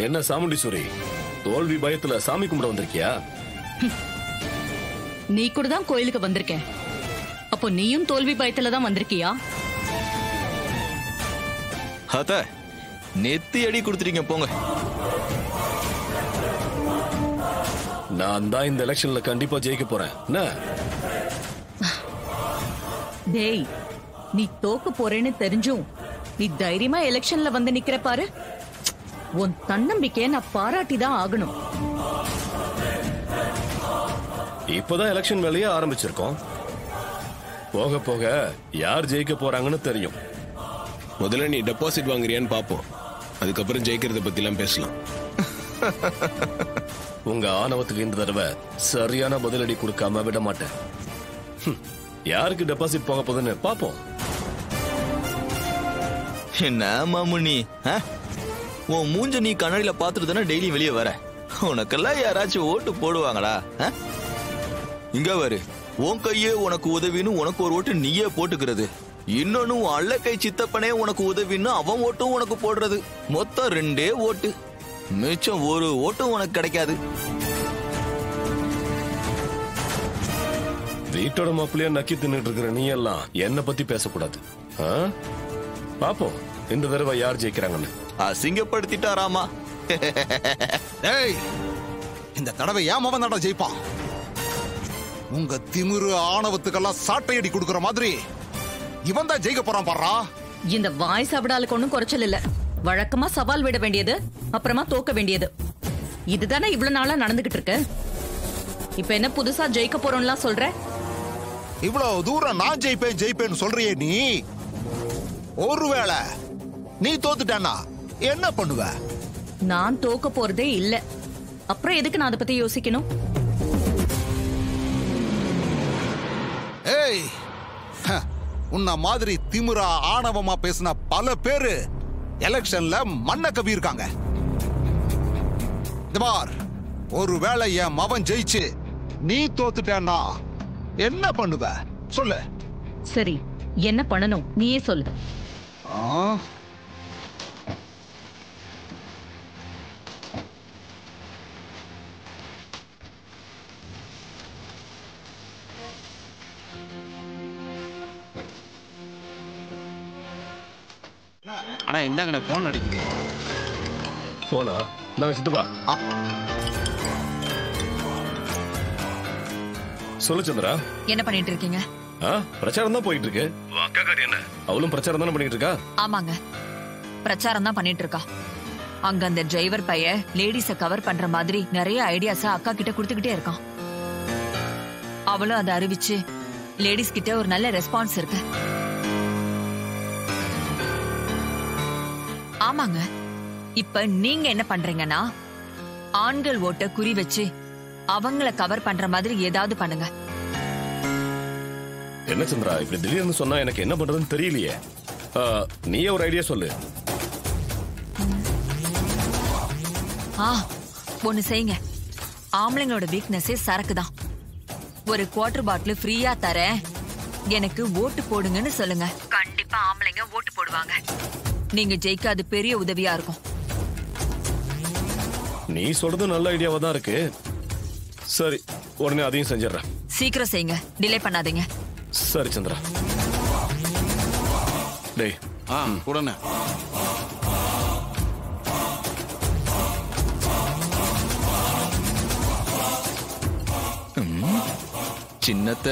என்ன சாமுண்டீஸ்வரி, தோல்வி பயத்துல சாமி கும்பிட வந்திருக்கியா? நீ கூட தான் கோயிலுக்கு வந்திருக்க. அப்போ நீயும் தோல்வி பயத்துல தான் வந்திருக்கியா? அத்த நெத்தி அடி கொடுத்துட்டீங்க போங்க. நான் தான் இந்த எலெக்ஷன்ல கண்டிப்பா ஜெயிக்க போறேன். என்ன டேய், நீ தோக்க போறேன்னு தெரிஞ்சும் நீ தைரியமா எலெக்ஷன்ல வந்து நிக்கிற பாரு. உன் தன்னம்பிக்கைய நான் பாராட்டி தான் ஆகணும். இப்பதான் எலெக்ஷன் வேலையை ஆரம்பிச்சிருக்கோம். போக போக யார் ஜெயிக்க போறாங்கன்னு தெரியும். முதல்ல நீ டெபாசிட் வாங்குறியான்னு பாப்போம், அதுக்கப்புறம் ஜெயிக்கிறத பத்தி எல்லாம் பேசலாம். உங்க ஆணவத்துக்கு இந்த தடவை சரியான பதிலடி கொடுக்காம விட மாட்டேன். யாருக்கு டெபாசிட் போக போகுதுன்னு பாப்போம். என்ன மாமுனி, உன் மூஞ்ச நீ கண்ணாடியில பாத்துட்டு தானே டெய்லி வெளியே வர. உனக்கெல்லாம் யாராச்சும் ஓட்டு போடுவாங்களா? இங்க வரு, உன் கையே உனக்கு உதவின்னு உனக்கு ஒரு ஓட்டு நீயே போட்டுக்கிறது. இன்னொன்னு அல்ல கை சித்தப்பனே உனக்கு உதவின்னு அவன் ஓட்டும் உனக்கு போடுறது. மொத்தம் 2 ஓட்டு, மிச்சம் ஒரு ஓட்டும் உனக்கு கிடைக்காது. வீட்டோட மாப்பிள்ளையா நக்கி தின்னுட்டு இருக்கிற நீ எல்லாம் என்ன பத்தி பேசக்கூடாது. பாப்போம் இந்த தடவை யார் ஜெயிக்கிறாங்கன்னு. அசிங்கப்படுத்திட்டாராமா. ஏய், இந்த தடவை ஏன் மவன் தாண்டா ஜெயிப்பான்? உங்க திமிரு ஆணவத்துக்கெல்லாம் சாட்டையடி கொடுக்கற மாதிரி இவன் தான் ஜெயிக்க போறான் பாறா. இந்த வாய் சாப்பிடாலுக்கு ஒன்னும் குறைச்சல் இல்ல. வழக்கமா சவால் விட வேண்டியது, அப்புறமா தோக்க வேண்டியது, இதுதானே இவ்வளவு நாளா நடந்துகிட்டு இருக்கு. இப்ப என்ன புதுசா ஜெயிக்க போறோம்லாம் சொல்ற? இவ்வளவு தூரம் நான் ஜெயிப்பேன்னு சொல்றியே நீ. ஒருவேளை நீ தோத்துட்டானா என்ன பண்ணுவ? நான் தோக்க போறதே இல்ல. அப்புறம் எதுக்கு நான் அதை பத்தி யோசிக்கணும்? ஏய், உன்ன மாதிரி திமிரா ஆணவமா பேசின பல பேரு எலெக்ஷன்ல மண்ண கவி இருக்காங்க. ஒருவேளை என் மவன் ஜெயிச்சு நீ தோத்துட்டேன்னா என்ன பண்ணுவ சொல்லு. சரி, என்ன பண்ணணும் நீயே சொல்லு. ஆனா இந்தாங்க போன் அடிக்குது. போனா நாங்க சித்துப்பா சொல்லு சந்திரா. என்ன பண்ணிட்டு இருக்கீங்க? பிரச்சாரம் தான் போயிட்டு இருக்கு. அக்கா காரி என்ன அவளும் பிரச்சாரம் தானே பண்ணிட்டு இருக்கா? ஆமாங்க, பிரச்சாரம் தான் பண்ணிட்டு இருக்கா. அங்க அந்த டிரைவர் பைய லேடிஸ கவர் பண்ற மாதிரி நிறைய ஐடியாஸ அக்கா கிட்ட குடுத்துக்கிட்டே இருக்கான். அவளும் அதை அறிவிச்சு லேடிஸ் கிட்ட ஒரு நல்ல ரெஸ்பான்ஸ் இருக்கு. ஆமாங்க, இப்ப நீங்க என்ன பண்றீங்கன்னா ஆண்கள் ஓட்ட குறி வச்சு அவங்கள கவர் பண்ற மாதிரி ஏதாவது பண்ணுங்க. என்ன சந்திரா இப்படி திடீர்னு சொன்னா எனக்கு என்ன பண்றதுன்னு தெரியலையே. நீயே ஒரு ஐடியா சொல்லு. ஒண்ணு செய்யுங்க. ஆம்பளைங்களோட வீக்னஸே சரக்கு தான். ஒரு குவார்டர் பாட்டில் ஃப்ரீயா தரேன், எனக்கு ஓட்டு போடுங்கன்னு சொல்லுங்க. கண்டிப்பா ஆம்பளைங்க ஓட்டு போடுவாங்க. நீங்க ஜெயிக்க அது பெரிய உதவியா இருக்கும். நீ சொல்றது நல்ல ஐடியாவா தான் இருக்கு. சரி, உடனே அதையும் செஞ்சிடறேன். சீக்கிரம் செய்யுங்க, டிலே பண்ணாதீங்க. சரி சந்திரா. டேய் உடனே சின்னத்த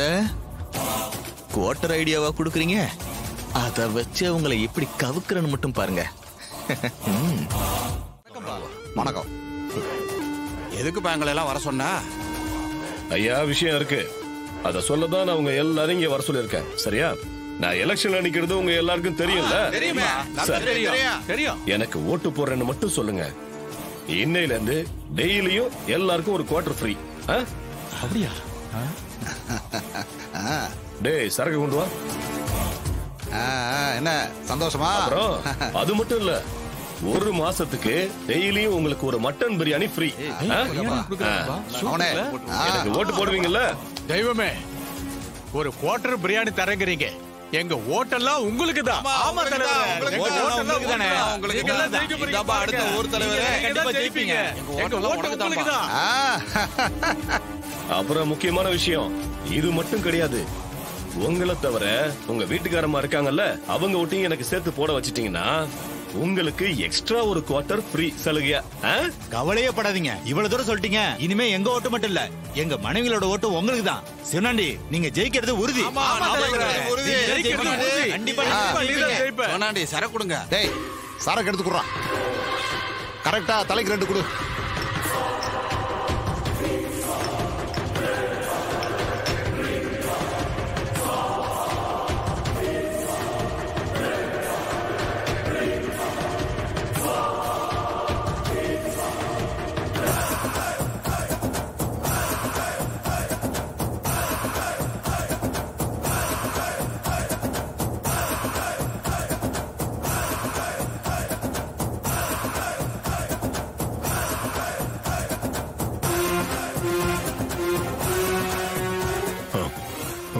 குவார்டர் ஐடியாவா கொடுக்குறீங்க? அத வச்சு அவங்களை எப்படி கவுக்குறன்னு மட்டும் பாருங்க. வணக்கம். எதுக்கு பேங்களை எல்லாம் வர சொன்னா? ஐயா விஷயம் இருக்கு, அத சொல்லதான் நான் உங்க எல்லாரும் இங்க வர சொல்லிருக்கேன். சரியா? நான் எலெக்ஷன்ல நிக்கிறது உங்க எல்லாருக்கும் தெரியும்ல? தெரியும். எனக்கு ஓட்டு போடுறேன்னு மட்டும் சொல்லுங்க. இன்னையில இருந்து டெய்லியும் எல்லாருக்கும் ஒரு குவார்டர் ஃப்ரீ. அப்படியா? டேய் சரக்கு கொண்டு வா. என்ன சந்தோஷமா? அது மட்டும் இல்ல, ஒரு மாசத்துக்கு டெய்லியும் உங்களுக்கு ஒரு மட்டன் பிரியாணி ஃப்ரீ. எனக்கு ஓட்டு போடுவீங்கல்ல? தெய்வமே, ஒரு குவார்டர் பிரியாணி தரங்கிறீங்க, எங்க ஓட்டெல்லாம் உங்களுக்கு தான். ஆமா தலைவரே, உங்களுக்கு தானே. உங்களுக்கு நீங்க எல்லாம் ஜெயிக்க போறீங்க. அடுத்த ஊர் தலைவரே கண்டிப்பா ஜெயிப்பீங்க. எங்க ஓட்டு உங்களுக்கு தான். அப்புறம் முக்கியமான விஷயம் இது மட்டும் கிடையாது. உங்களை தவிர உங்க வீட்டுக்காரமா இருக்காங்கல்ல, அவங்க ஓட்டையும் எனக்கு சேர்த்து போட வச்சிட்டீங்கன்னா உங்களுக்கு எக்ஸ்ட்ரா ஒரு குவார்டர் ஃப்ரீ சலுகையா. கவலையே படாதீங்க, இவ்வளவு தூரம் சொல்லிட்டீங்க. இனிமே எங்க ஓட்டு மட்டும் இல்ல, எங்க மனைவியோட ஓட்டு உங்களுக்கு தான். சிவனாண்டி, நீங்க ஜெயிக்கிறது உறுதி. கண்டிப்பா ஜெயிப்பேன். சரக்கு கொடுங்க. டேய், சரக்கு எடுத்து குடுறா. கரெக்டா தலைக்கு 2 கொடு.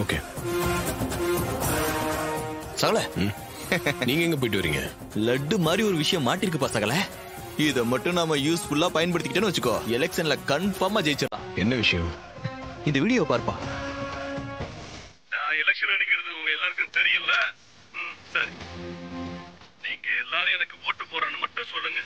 ஓகே. சகல, நீங்க எங்க போயிட்டு வரீங்க? லட்டு மாதிரி ஒரு விஷயம் மாட்டிருக்குப்பா சகல. இத மட்டும் நாம யூஸ்ஃபுல்லா பயன்படுத்திக்கிட்டேன்னு வச்சுக்கோ, எலெக்ஷன்ல கன்ஃபார்மா ஜெயிச்சிடலாம். என்ன விஷயம்? இந்த வீடியோ பார்ப்பா. நான் எலெக்ஷன் அடிக்கிறது உங்க எல்லாருக்கும் தெரியல. சரி, நீங்க எல்லாரும் எனக்கு ஓட்டு போறேன்னு மட்டும் சொல்லுங்க.